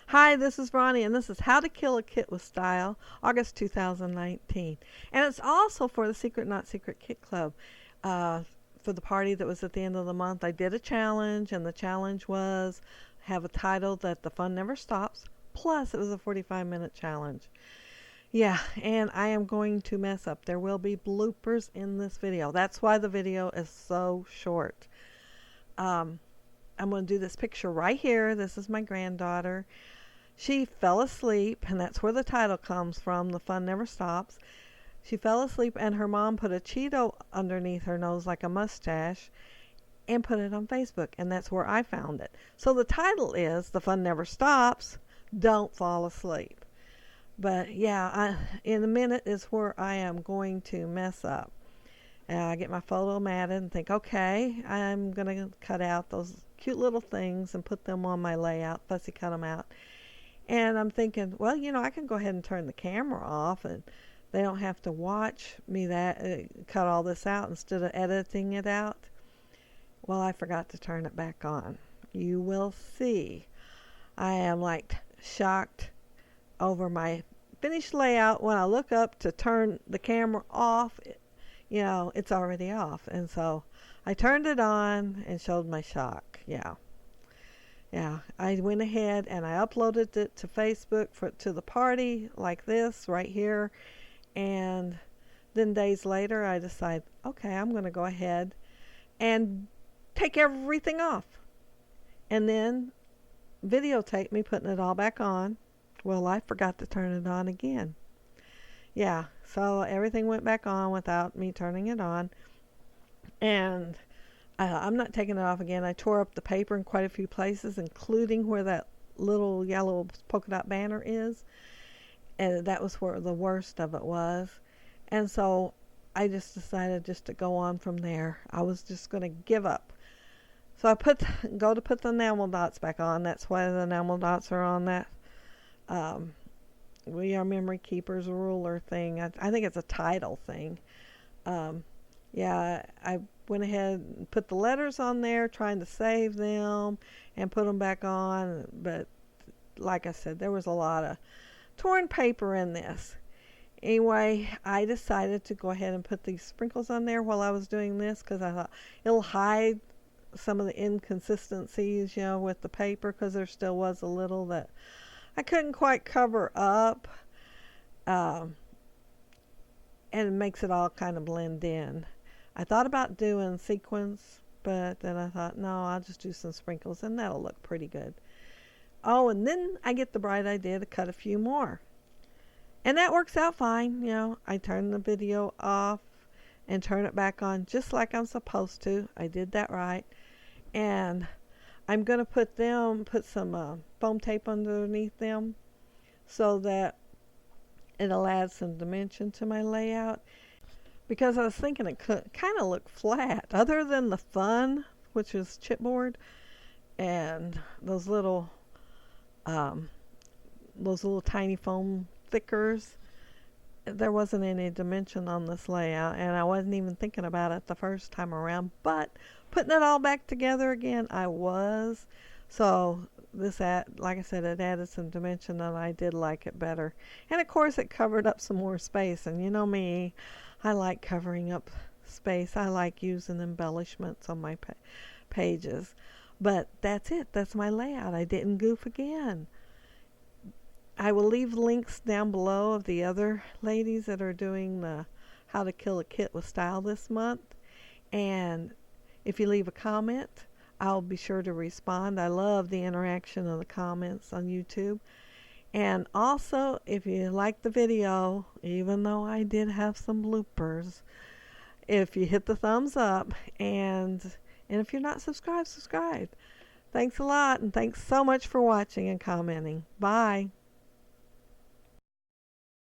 Hi, this is Roni, and this is How to Kill a Kit with Style, August 2019. And it's also for the Secret Not Secret Kit Club. For the party that was at the end of the month, I did a challenge, and the challenge was have a title that the fun never stops. Plus, it was a 45-minute challenge. Yeah, and I am going to mess up. There will be bloopers in this video. That's why the video is so short. I'm going to do this picture right here. This is my granddaughter. She fell asleep, and that's where the title comes from, The Fun Never Stops. She fell asleep, and her mom put a Cheeto underneath her nose like a mustache and put it on Facebook, and that's where I found it. So the title is The Fun Never Stops, Don't Fall Asleep. But yeah, in a minute is where I am going to mess up. I get my photo matted and think, okay, I'm going to cut out those cute little things and put them on my layout, fussy cut them out. And I'm thinking, well, I can go ahead and turn the camera off and they don't have to watch me cut all this out instead of editing it out. Well, I forgot to turn it back on. You will see. I am like shocked over my finished layout. When I look up to turn the camera off, it's already off. And so I turned it on and showed my shock. Yeah, I went ahead and I uploaded it to Facebook to the party like this right here. And then days later I decided, okay, I'm going to go ahead and take everything off. And then videotape me putting it all back on. Well, I forgot to turn it on again. Yeah, so everything went back on without me turning it on. And I'm not taking it off again. I tore up the paper in quite a few places, including where that little yellow polka dot banner is. And that was where the worst of it was. And so I just decided just to go on from there. I was just going to give up. So I go to put the enamel dots back on. That's why the enamel dots are on that We Are Memory Keepers ruler thing. I think it's a title thing. Yeah, I went ahead and put the letters on there, trying to save them and put them back on. But like I said, there was a lot of torn paper in this. Anyway, I decided to go ahead and put these sprinkles on there while I was doing this because I thought it'll hide some of the inconsistencies, with the paper, because there still was a little that I couldn't quite cover up. And it makes it all kind of blend in. I thought about doing sequins, but then I thought, no, I'll just do some sprinkles and that'll look pretty good. Oh, and then I get the bright idea to cut a few more. And that works out fine. I turn the video off and turn it back on just like I'm supposed to. I did that right. And I'm going to put some foam tape underneath them so that it'll add some dimension to my layout. Because I was thinking it could kind of look flat, other than the fun, which is chipboard, and those little tiny foam thickers. There wasn't any dimension on this layout, and I wasn't even thinking about it the first time around. But putting it all back together again, I was. So like I said, it added some dimension, and I did like it better. And of course, it covered up some more space. And you know me, I like covering up space. I like using embellishments on my pages. But that's it. That's my layout. I didn't goof again. I will leave links down below of the other ladies that are doing the How to Kill a Kit with Style this month. And if you leave a comment, I'll be sure to respond. I love the interaction of the comments on YouTube. And also, if you like the video, even though I did have some bloopers, if you hit the thumbs up, and if you're not subscribed, subscribe. Thanks a lot, and thanks so much for watching and commenting. Bye.